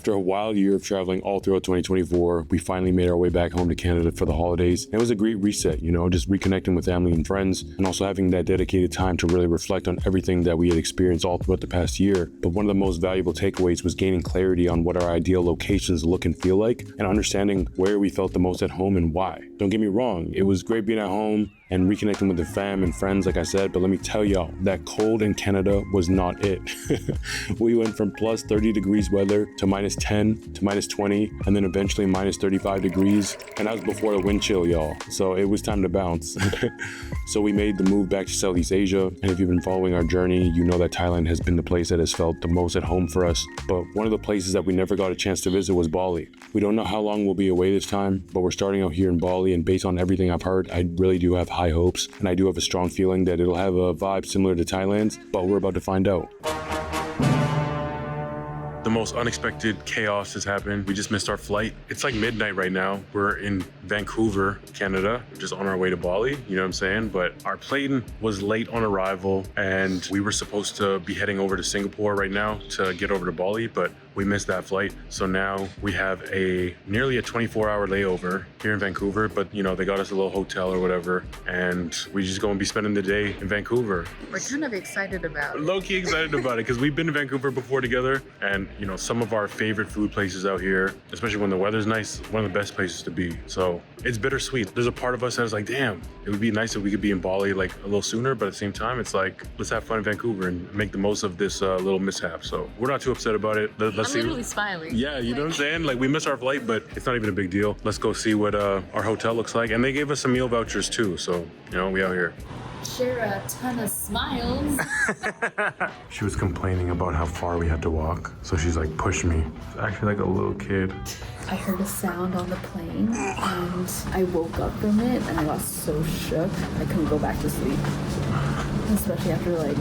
After a wild year of traveling all throughout 2024, we finally made our way back home to Canada for the holidays. It was a great reset, just reconnecting with family and friends, and also having that dedicated time to really reflect on everything that we had experienced all throughout the past year. But one of the most valuable takeaways was gaining clarity on what our ideal locations look and feel like, and understanding where we felt the most at home and why. Don't get me wrong, it was great being at home and reconnecting with the fam and friends, like I said, but let me tell y'all, that cold in Canada was not it. We went from plus 30 degrees weather to minus 10 to minus 20, and then eventually minus 35 degrees, and that was before the wind chill, y'all. So it was time to bounce. So we made the move back to Southeast Asia, and if you've been following our journey, you know that Thailand has been the place that has felt the most at home for us. But one of the places that we never got a chance to visit was Bali. We don't know how long we'll be away this time, but we're starting out here in Bali, and based on everything I've heard, I really do have high hopes, and I do have a strong feeling that it'll have a vibe similar to Thailand's, but we're about to find out. The most unexpected chaos has happened. We just missed our flight. It's like midnight right now. We're in Vancouver, Canada, just on our way to Bali, you know what I'm saying? But our plane was late on arrival, and we were supposed to be heading over to Singapore right now to get over to Bali, but we missed that flight. So now we have nearly a 24-hour layover here in Vancouver, but they got us a little hotel or whatever, and we just gonna be spending the day in Vancouver. We're kind of excited about it. Low-key excited about it, because we've been to Vancouver before together, and some of our favorite food places out here, especially when the weather's nice, one of the best places to be. So it's bittersweet. There's a part of us that's like, damn, it would be nice if we could be in Bali like a little sooner, but at the same time, it's like, let's have fun in Vancouver and make the most of this little mishap. So we're not too upset about it. I'm literally smiling. Yeah, you know what I'm saying? Like, we missed our flight, but it's not even a big deal. Let's go see what our hotel looks like. And they gave us some meal vouchers too, so we out here. Share a ton of smiles. She was complaining about how far we had to walk, so she's like, push me. It's actually like a little kid. I heard a sound on the plane, and I woke up from it, and I got so shook, I couldn't go back to sleep. Especially after what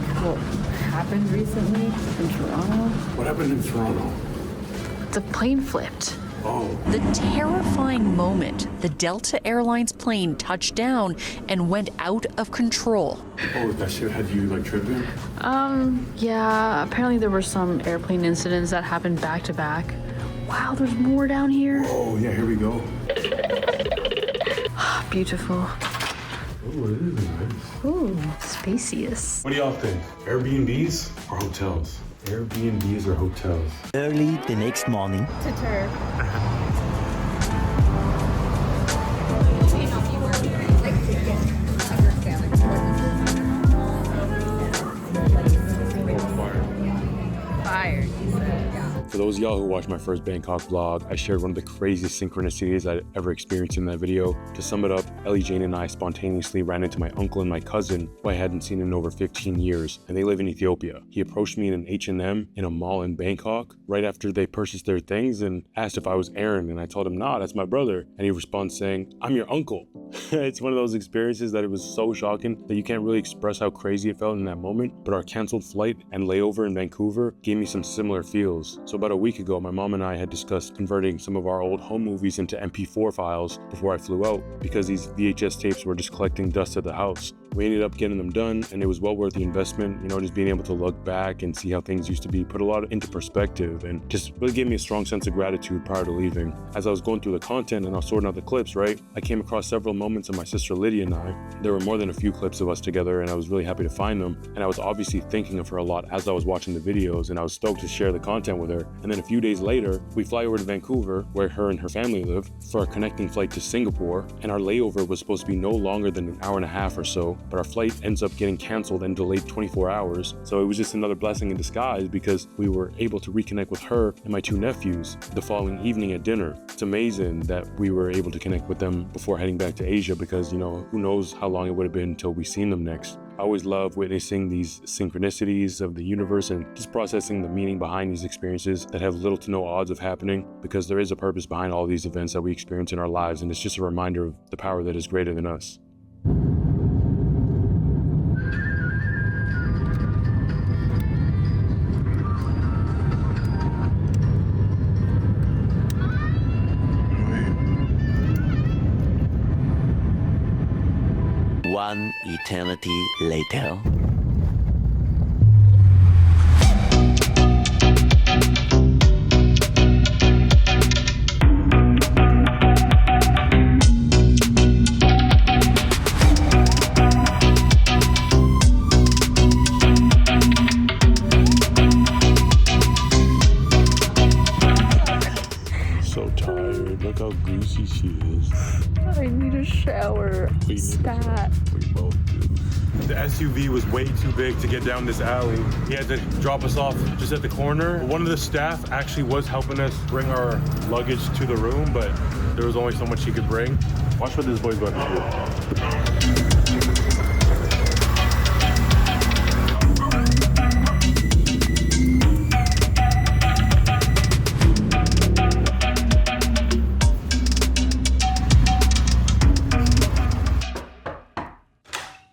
happened recently in Toronto. What happened in Toronto? The plane flipped. Oh. The terrifying moment the Delta Airlines plane touched down and went out of control. Oh, that shit had you tripping? Yeah, apparently there were some airplane incidents that happened back to back. Wow, there's more down here. Oh, yeah, here we go. Beautiful. Oh, it is nice. Ooh, spacious. What do y'all think? Airbnbs or hotels? Airbnbs or hotels? Early the next morning. Fire, he said. For those of y'all who watched my first Bangkok vlog, I shared one of the craziest synchronicities I'd ever experienced in that video. To sum it up, Ellie Jane and I spontaneously ran into my uncle and my cousin, who I hadn't seen in over 15 years, and they live in Ethiopia. He approached me in an H&M in a mall in Bangkok right after they purchased their things and asked if I was Aaron, and I told him, nah, that's my brother. And he responds saying, I'm your uncle. It's one of those experiences that it was so shocking that you can't really express how crazy it felt in that moment, but our canceled flight and layover in Vancouver gave me some similar feels. So about a week ago, my mom and I had discussed converting some of our old home movies into MP4 files before I flew out, because these VHS tapes were just collecting dust at the house. We ended up getting them done, and it was well worth the investment, just being able to look back and see how things used to be, put a lot into perspective, and just really gave me a strong sense of gratitude prior to leaving. As I was going through the content and I was sorting out the clips, right, I came across several moments of my sister Lydia and I. There were more than a few clips of us together, and I was really happy to find them, and I was obviously thinking of her a lot as I was watching the videos, and I was stoked to share the content with her. And then a few days later, we fly over to Vancouver, where her and her family live, for a connecting flight to Singapore, and our layover was supposed to be no longer than an hour and a half or so, but our flight ends up getting canceled and delayed 24 hours. So it was just another blessing in disguise, because we were able to reconnect with her and my two nephews the following evening at dinner. It's amazing that we were able to connect with them before heading back to Asia, because who knows how long it would have been until we seen them next. I always love witnessing these synchronicities of the universe and just processing the meaning behind these experiences that have little to no odds of happening, because there is a purpose behind all these events that we experience in our lives, and it's just a reminder of the power that is greater than us. One eternity later. shower. Stat. We both do. The SUV was way too big to get down this alley. He had to drop us off just at the corner. One of the staff actually was helping us bring our luggage to the room, but there was only so much he could bring. Watch what this boy's going to do.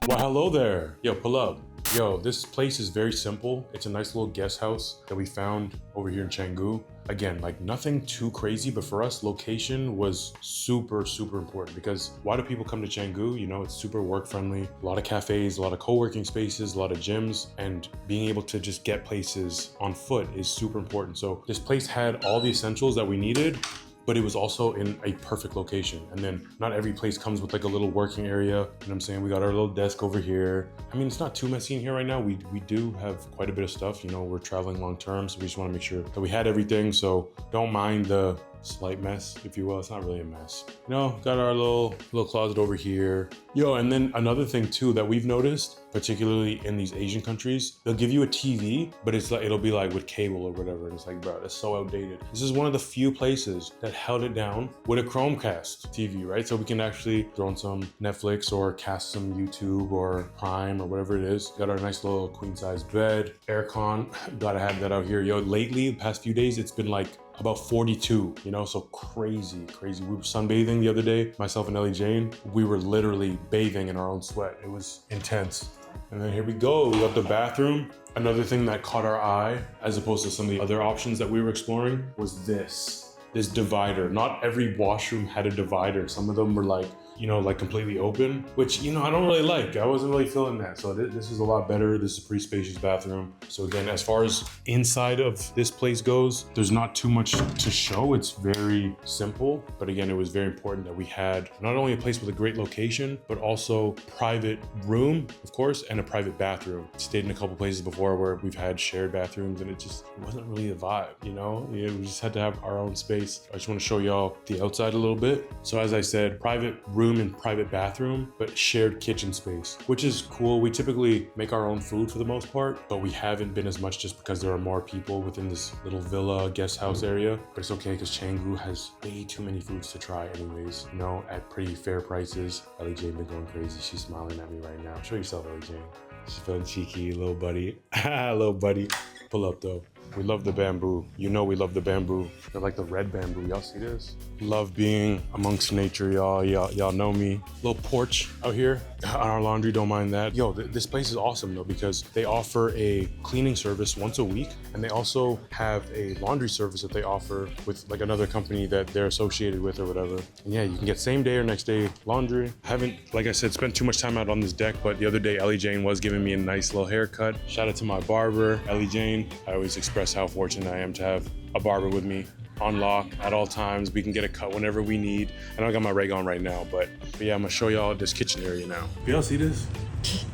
Well, hello there. Yo, pull up. Yo, this place is very simple. It's a nice little guest house that we found over here in Canggu. Again, like nothing too crazy, but for us, location was super, super important because why do people come to Canggu? You know, it's super work friendly, a lot of cafes, a lot of co-working spaces, a lot of gyms, and being able to just get places on foot is super important. So this place had all the essentials that we needed, but it was also in a perfect location. And then not every place comes with like a little working area. You know what I'm saying? We got our little desk over here. I mean, it's not too messy in here right now. We do have quite a bit of stuff. You know, we're traveling long term, so we just want to make sure that we had everything. So don't mind the slight mess, if you will. It's not really a mess. You know, got our little closet over here. Yo, and then another thing too that we've noticed, particularly in these Asian countries, they'll give you a TV, but it's like, it'll be like with cable or whatever. And it's like, bro, that's so outdated. This is one of the few places that held it down with a Chromecast TV, right? So we can actually throw on some Netflix or cast some YouTube or Prime or whatever it is. Got our nice little queen size bed, aircon. Gotta have that out here. Yo, lately, the past few days, it's been like about 42, you know, so crazy. We were sunbathing the other day, myself and Ellie Jane. We were literally bathing in our own sweat. It was intense. And then here we go, we got the bathroom. Another thing that caught our eye, as opposed to some of the other options that we were exploring, was this divider. Not every washroom had a divider. Some of them were like, you know, like completely open, which, you know, I don't really like. I wasn't really feeling that. So this is a lot better. This is a pretty spacious bathroom. So again, as far as inside of this place goes, there's not too much to show. It's very simple. But again, it was very important that we had not only a place with a great location, but also private room, of course, and a private bathroom. Stayed in a couple places before where we've had shared bathrooms and it wasn't really a vibe, you know? We just had to have our own space. I just want to show y'all the outside a little bit. So as I said, private room and private bathroom, but shared kitchen space, which is cool. We typically make our own food for the most part, but we haven't been as much just because there are more people within this little villa guest house area. But it's okay because Canggu has way too many foods to try anyways, you know, at pretty fair prices. Ellie Jane been going crazy. She's smiling at me right now. Show yourself, Ellie Jane. She's feeling cheeky, little buddy. Little buddy. Pull up though. We love the bamboo. You know we love the bamboo. They're like the red bamboo. Y'all see this? Love being amongst nature, y'all. Y'all know me. Little porch out here on our laundry, don't mind that. Yo, this place is awesome though because they offer a cleaning service once a week and they also have a laundry service that they offer with like another company that they're associated with or whatever. And yeah, you can get same day or next day laundry. I haven't, like I said, spent too much time out on this deck, but the other day Ellie Jane was giving me a nice little haircut. Shout out to my barber, Ellie Jane. I always express how fortunate I am to have a barber with me on lock at all times. We can get a cut whenever we need. I know I got my rag on right now, but yeah, I'm gonna show y'all this kitchen area now. Y'all see this?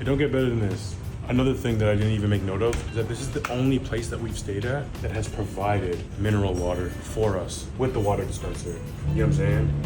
It don't get better than this. Another thing that I didn't even make note of is that this is the only place that we've stayed at that has provided mineral water for us with the water dispenser. You know what I'm saying?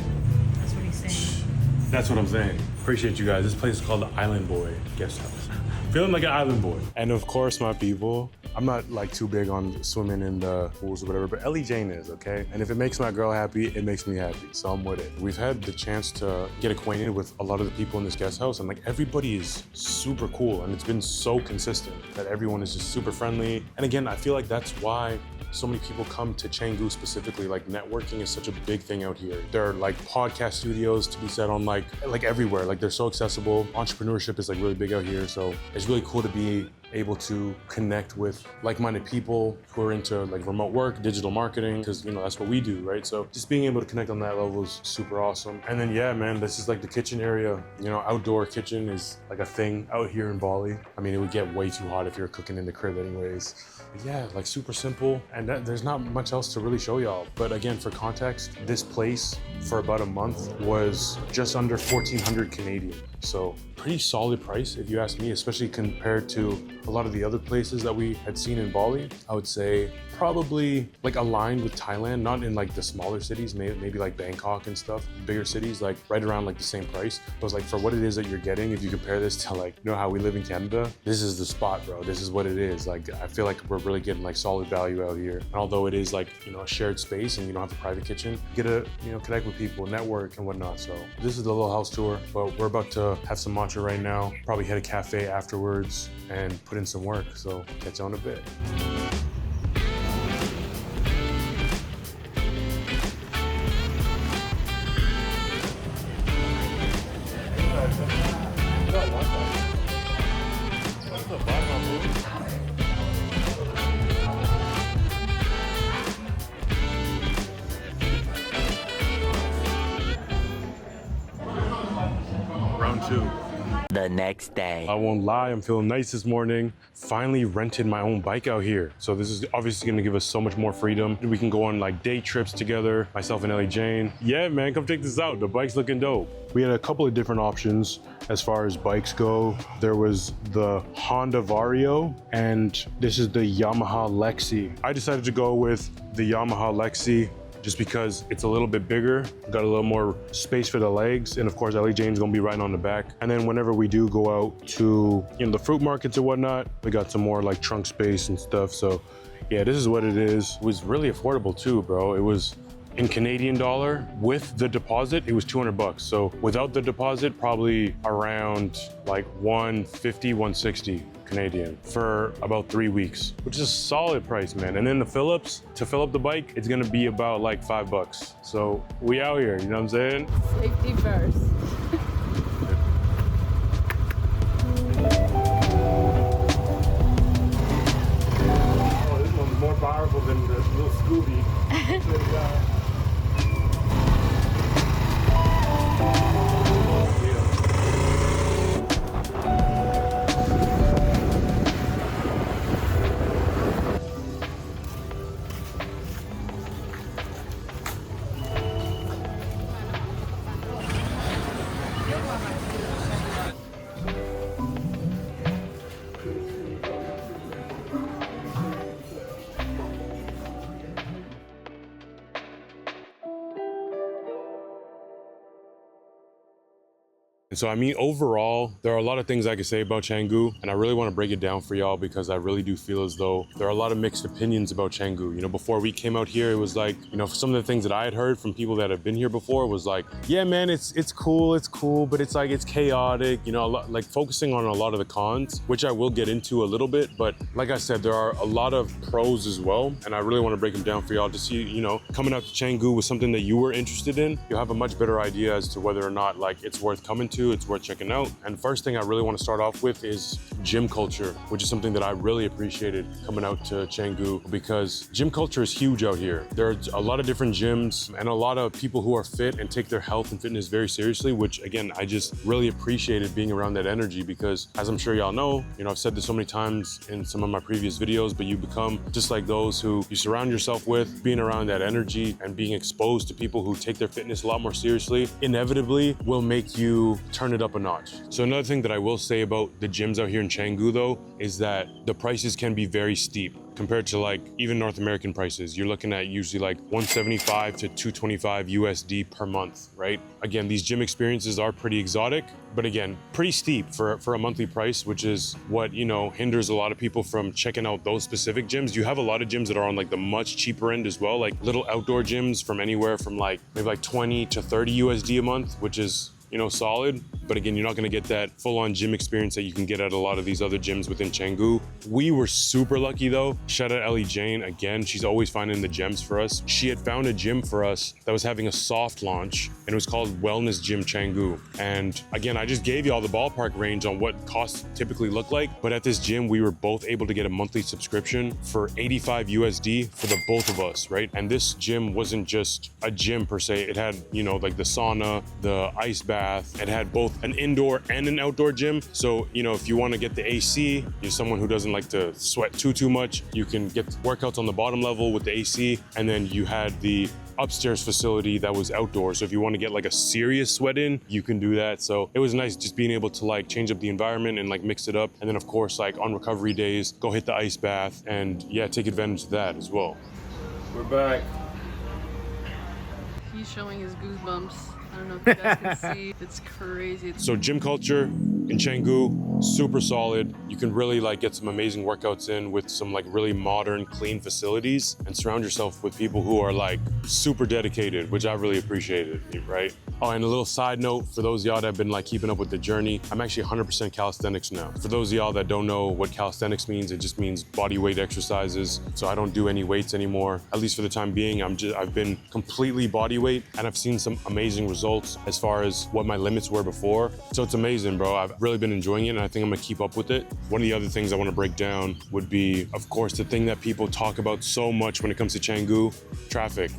That's what he's saying. That's what I'm saying. Appreciate you guys. This place is called the Island Boy Guest House. Feeling like an island boy. And of course, my people, I'm not like too big on swimming in the pools or whatever, but Ellie Jane is, okay? And if it makes my girl happy, it makes me happy, so I'm with it. We've had the chance to get acquainted with a lot of the people in this guest house, and like everybody is super cool, and it's been so consistent that everyone is just super friendly. And again, I feel like that's why so many people come to Canggu specifically. Like networking is such a big thing out here. There are like podcast studios to be set on like everywhere. Like they're so accessible. Entrepreneurship is like really big out here. So it's really cool to be able to connect with like-minded people who are into like remote work, digital marketing, because you know that's what we do, right? So just being able to connect on that level is super awesome. And then yeah, man, this is like the kitchen area. You know, outdoor kitchen is like a thing out here in Bali. I mean, it would get way too hot if you're cooking in the crib anyways. But yeah, like super simple, and there's not much else to really show y'all. But again, for context, this place for about a month was just under 1,400 Canadian. So pretty solid price if you ask me, especially compared to a lot of the other places that we had seen in Bali. I would say probably like aligned with Thailand, not in like the smaller cities, maybe like Bangkok and stuff, bigger cities, like right around like the same price. But it's like for what it is that you're getting, if you compare this to like, you know how we live in Canada, this is the spot, bro. This is what it is. Like, I feel like we're really getting like solid value out here. And although it is like, you know, a shared space and you don't have a private kitchen, you get to, you know, connect with people, network and whatnot. So this is the little house tour, but we're about to have some matcha right now, probably hit a cafe afterwards and put in some work. So catch you on a bit. Round two. The next day. I won't lie, I'm feeling nice this morning. Finally rented my own bike out here. So this is obviously gonna give us so much more freedom. We can go on like day trips together, myself and Ellie Jane. Yeah, man, come check this out. The bike's looking dope. We had a couple of different options as far as bikes go. There was the Honda Vario and this is the Yamaha Lexi. I decided to go with the Yamaha Lexi just because it's a little bit bigger, got a little more space for the legs, and of course Ellie Jane's gonna be riding on the back. And then whenever we do go out to, you know, the fruit markets or whatnot, we got some more like trunk space and stuff. So yeah, this is what it is. It was really affordable too, bro. It was in Canadian dollar. With the deposit, it was 200 bucks. So without the deposit, probably around like 150, 160 Canadian for about 3 weeks, which is a solid price, man. And then the Phillips, to fill up the bike, it's gonna be about like $5. So we out here, you know what I'm saying? Safety first. Oh, this one's more powerful than the little Scooby. And so, I mean, overall, there are a lot of things I could say about Canggu, and I really want to break it down for y'all because I really do feel as though there are a lot of mixed opinions about Canggu. You know, before we came out here, it was like, you know, some of the things that I had heard from people that have been here before was like, yeah, man, it's cool, but it's like, it's chaotic, you know, like focusing on a lot of the cons, which I will get into a little bit. But like I said, there are a lot of pros as well, and I really want to break them down for y'all to see, you know, coming out to Canggu was something that you were interested in, you'll have a much better idea as to whether or not like it's worth coming to, it's worth checking out. And first thing I really want to start off with is gym culture, which is something that I really appreciated coming out to Canggu, because gym culture is huge out here. There's a lot of different gyms and a lot of people who are fit and take their health and fitness very seriously, which again, I just really appreciated being around that energy because, as I'm sure y'all know, you know, I've said this so many times in some of my previous videos, but you become just like those who you surround yourself with. Being around that energy and being exposed to people who take their fitness a lot more seriously inevitably will make you turn it up a notch. So another thing that I will say about the gyms out here in Canggu though, is that the prices can be very steep compared to like even North American prices. You're looking at usually like 175 to 225 USD per month, right? Again, these gym experiences are pretty exotic, but again, pretty steep for a monthly price, which is what, you know, hinders a lot of people from checking out those specific gyms. You have a lot of gyms that are on like the much cheaper end as well, like little outdoor gyms from anywhere from like maybe like 20 to 30 USD a month, which is, you know, solid. But again, you're not gonna get that full-on gym experience that you can get at a lot of these other gyms within Canggu. We were super lucky though. Shout out Ellie Jane again. She's always finding the gems for us. She had found a gym for us that was having a soft launch, and it was called Wellness Gym Canggu. And again, I just gave you all the ballpark range on what costs typically look like. But at this gym, we were both able to get a monthly subscription for 85 USD for the both of us, right? And this gym wasn't just a gym per se. It had, you know, like the sauna, the ice bath. It had both an indoor and an outdoor gym. So, you know, if you want to get the AC, you're someone who doesn't like to sweat too much, you can get workouts on the bottom level with the AC, and then you had the upstairs facility that was outdoors. So if you want to get like a serious sweat in, you can do that. So it was nice just being able to like change up the environment and like mix it up. And then of course, like on recovery days, go hit the ice bath and yeah, take advantage of that as well. We're back. He's showing his goosebumps. I don't know if you guys can see. It's crazy. So gym culture in Canggu, super solid. You can really like get some amazing workouts in with some like really modern, clean facilities, and surround yourself with people who are like super dedicated, which I really appreciated, right? Oh, and a little side note for those of y'all that have been like keeping up with the journey, I'm actually 100% calisthenics now. For those of y'all that don't know what calisthenics means, it just means body weight exercises. So I don't do any weights anymore, at least for the time being. I've been completely body weight, and I've seen some amazing results as far as what my limits were before. So it's amazing, bro. I've really been enjoying it, and I think I'm gonna keep up with it. One of the other things I wanna break down would be, of course, the thing that people talk about so much when it comes to Canggu: traffic,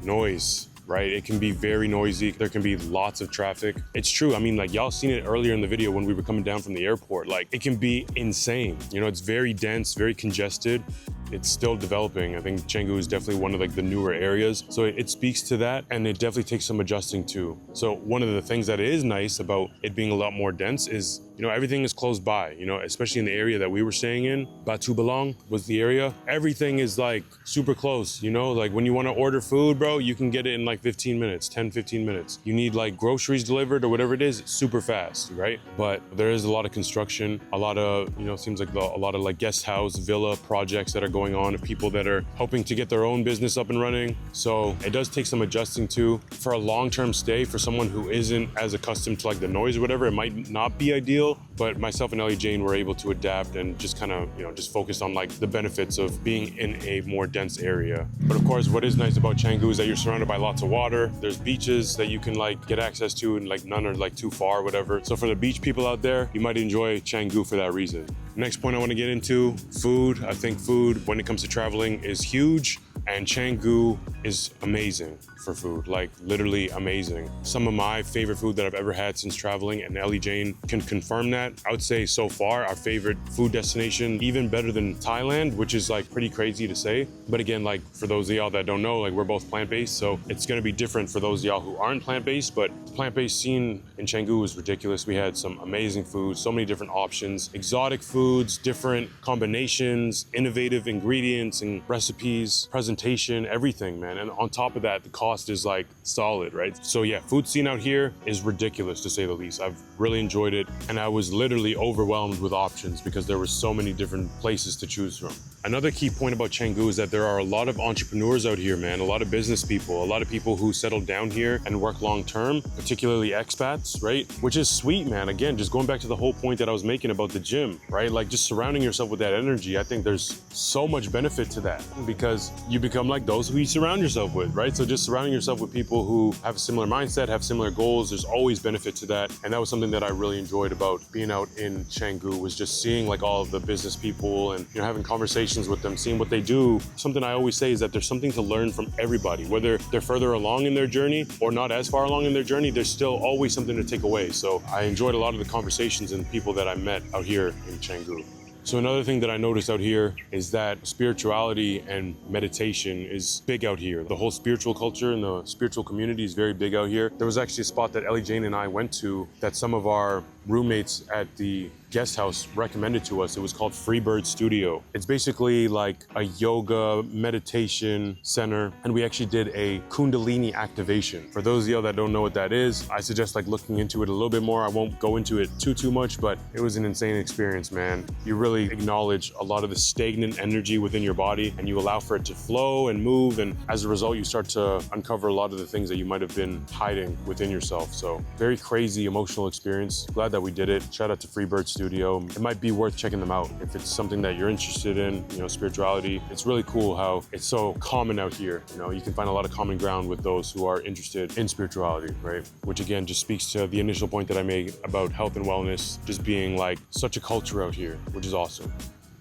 noise. Right? It can be very noisy. There can be lots of traffic. It's true. I mean, like y'all seen it earlier in the video when we were coming down from the airport. Like it can be insane. You know, it's very dense, very congested. It's still developing. I think Canggu is definitely one of like the newer areas. So it speaks to that, and it definitely takes some adjusting to. So one of the things that is nice about it being a lot more dense is, you know, everything is close by, you know, especially in the area that we were staying in. Batu Belong was the area. Everything is like super close, you know, like when you want to order food, bro, you can get it in like 15 minutes, 10, 15 minutes. You need like groceries delivered or whatever it is, it's super fast, right? But there is a lot of construction, a lot of, you know, it seems like a lot of like guest house, villa projects that are going on, of people that are hoping to get their own business up and running. So it does take some adjusting to. For a long-term stay, for someone who isn't as accustomed to like the noise or whatever, it might not be ideal. But myself and Ellie Jane were able to adapt and just kind of, you know, just focus on like the benefits of being in a more dense area. But of course, what is nice about Canggu is that you're surrounded by lots of water. There's beaches that you can like get access to, and like none are like too far, whatever. So for the beach people out there, you might enjoy Canggu for that reason. Next point I want to get into, food. I think food, when it comes to traveling, is huge, and Canggu is amazing for food, like literally amazing. Some of my favorite food that I've ever had since traveling, and Ellie Jane can confirm that. I would say so far, our favorite food destination, even better than Thailand, which is like pretty crazy to say. But again, like for those of y'all that don't know, like we're both plant-based, so it's gonna be different for those of y'all who aren't plant-based, but the plant-based scene in Canggu was ridiculous. We had some amazing food, so many different options, exotic foods, different combinations, innovative ingredients and recipes, presentation, everything, man. And on top of that, the cost is like solid, right? So yeah, food scene out here is ridiculous to say the least. I've really enjoyed it, and I was literally overwhelmed with options because there were so many different places to choose from. Another key point about Canggu is that there are a lot of entrepreneurs out here, man, a lot of business people, a lot of people who settle down here and work long term, particularly expats, right? Which is sweet, man. Again, just going back to the whole point that I was making about the gym, right? Like just surrounding yourself with that energy, I think there's so much benefit to that because you become like those who you surround yourself with, right? So just surrounding yourself with people who have a similar mindset, have similar goals, there's always benefit to that. And that was something that I really enjoyed about being out in Canggu, was just seeing like all of the business people and, you know, having conversations with them, seeing what they do. Something I always say is that there's something to learn from everybody, whether they're further along in their journey or not as far along in their journey, there's still always something to take away. So I enjoyed a lot of the conversations and people that I met out here in Canggu. So another thing that I noticed out here is that spirituality and meditation is big out here. The whole spiritual culture and the spiritual community is very big out here. There was actually a spot that Ellie Jane and I went to that some of our roommates at the guest house recommended to us. It was called Freebird Studio. It's basically like a yoga meditation center, and we actually did a Kundalini activation. For those of you that don't know what that is, I suggest like looking into it a little bit more. I won't go into it too much, but it was an insane experience, man. You really acknowledge a lot of the stagnant energy within your body, and you allow for it to flow and move, and as a result, you start to uncover a lot of the things that you might have been hiding within yourself. So very crazy emotional experience. Glad that we did it. Shout out to Freebird Studio. It might be worth checking them out if it's something that you're interested in, you know, spirituality. It's really cool how it's so common out here. You know, you can find a lot of common ground with those who are interested in spirituality, right? Which again, just speaks to the initial point that I made about health and wellness just being like such a culture out here, which is awesome.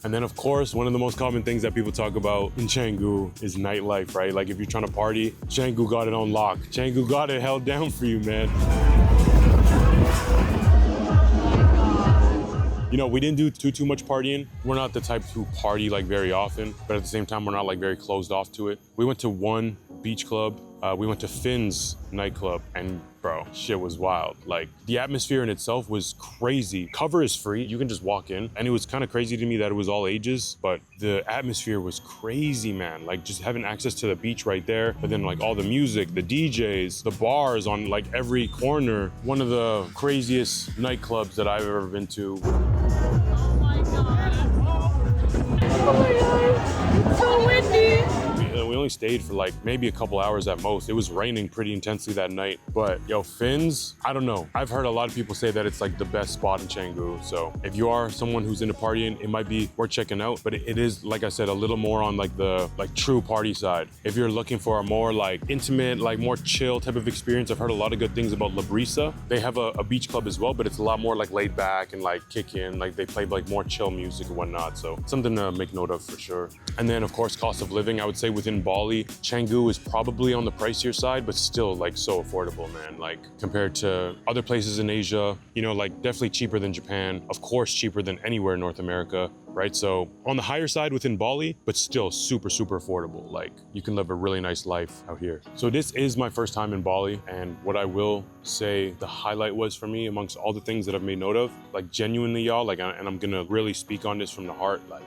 And then of course, one of the most common things that people talk about in Canggu is nightlife, right? Like if you're trying to party, Canggu got it on lock. Canggu got it held down for you, man. You know, we didn't do too much partying. We're not the type to party like very often, but at the same time, we're not like very closed off to it. We went to one beach club. We went to Finn's nightclub, and bro, shit was wild. Like, the atmosphere in itself was crazy. Cover is free, you can just walk in. And it was kind of crazy to me that it was all ages, but the atmosphere was crazy, man. Like, just having access to the beach right there, but then like all the music, the DJs, the bars on like every corner. One of the craziest nightclubs that I've ever been to. Oh my god, it's so windy. We only stayed for like maybe a couple hours at most. It was raining pretty intensely that night. But yo, Finn's, I don't know. I've heard a lot of people say that it's like the best spot in Canggu. So if you are someone who's into partying, it might be worth checking out. But it is, like I said, a little more on like the true party side. If you're looking for a more like intimate, like more chill type of experience, I've heard a lot of good things about La Brisa. They have a beach club as well, but it's a lot more like laid back and like kick in. Like they play like more chill music and whatnot. So something to make note of for sure. And then of course, cost of living, I would say within Bali, Canggu is probably on the pricier side, but still like so affordable, man. Like compared to other places in Asia, you know, like definitely cheaper than Japan, of course, cheaper than anywhere in North America, right? So on the higher side within Bali, but still super, super affordable. Like you can live a really nice life out here. So this is my first time in Bali. And what I will say the highlight was for me amongst all the things that I've made note of, like genuinely y'all, like, and I'm gonna really speak on this from the heart, like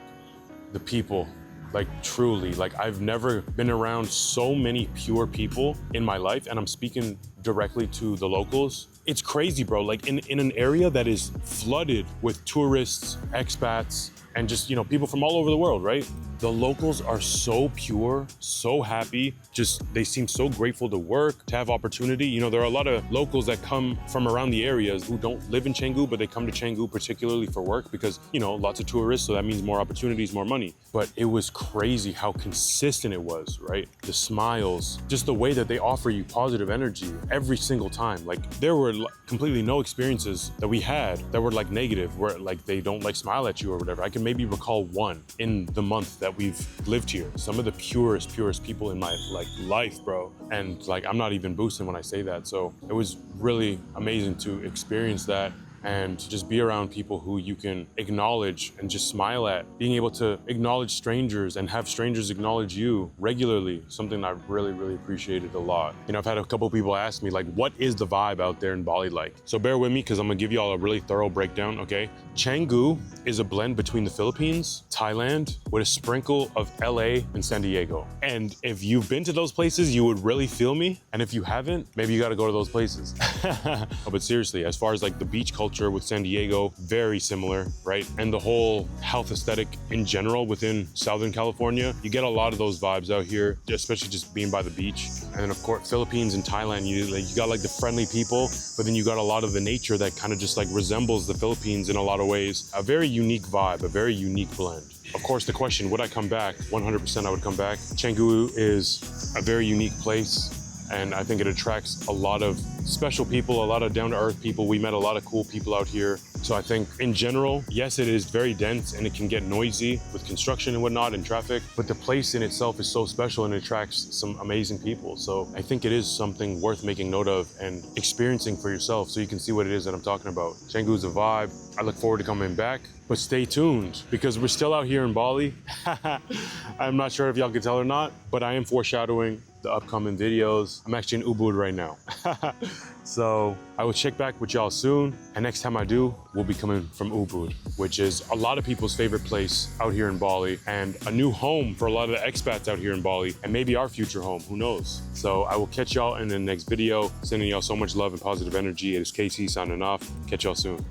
the people. Like truly, like I've never been around so many pure people in my life, and I'm speaking directly to the locals. It's crazy, bro. Like in an area that is flooded with tourists, expats, and just, you know, people from all over the world, right? The locals are so pure, so happy. Just, they seem so grateful to work, to have opportunity. You know, there are a lot of locals that come from around the areas who don't live in Canggu, but they come to Canggu particularly for work because, you know, lots of tourists, so that means more opportunities, more money. But it was crazy how consistent it was, right? The smiles, just the way that they offer you positive energy every single time. Like there were completely no experiences that we had that were like negative, where like they don't like smile at you or whatever. I can maybe recall one in the month that we've lived here. Some of the purest people in my like life, bro. And like, I'm not even boosting when I say that. So it was really amazing to experience that and just be around people who you can acknowledge and just smile at. Being able to acknowledge strangers and have strangers acknowledge you regularly, something I really, really appreciated a lot. You know, I've had a couple of people ask me like, what is the vibe out there in Bali like? So bear with me because I'm gonna give you all a really thorough breakdown, okay? Canggu is a blend between the Philippines, Thailand, with a sprinkle of LA and San Diego. And if you've been to those places, you would really feel me. And if you haven't, maybe you gotta go to those places. But seriously, as far as like the beach culture with San Diego, very similar, right? And the whole health aesthetic in general within Southern California, you get a lot of those vibes out here, especially just being by the beach. And then of course, Philippines and Thailand, you got like the friendly people, but then you got a lot of the nature that kind of just like resembles the Philippines in a lot of ways. A very unique vibe, a very unique blend. Of course, the question, would I come back? 100% I would come back. Canggu is a very unique place. And I think it attracts a lot of special people, a lot of down-to-earth people. We met a lot of cool people out here. So I think in general, yes, it is very dense and it can get noisy with construction and whatnot and traffic, but the place in itself is so special and it attracts some amazing people. So I think it is something worth making note of and experiencing for yourself so you can see what it is that I'm talking about. Canggu is a vibe. I look forward to coming back, but stay tuned because we're still out here in Bali. I'm not sure if y'all can tell or not, but I am foreshadowing the upcoming videos. I'm actually in Ubud right now. So I will check back with y'all soon. And next time I do, we'll be coming from Ubud, which is a lot of people's favorite place out here in Bali and a new home for a lot of the expats out here in Bali and maybe our future home, who knows? So I will catch y'all in the next video. Sending y'all so much love and positive energy. It is KC signing off. Catch y'all soon.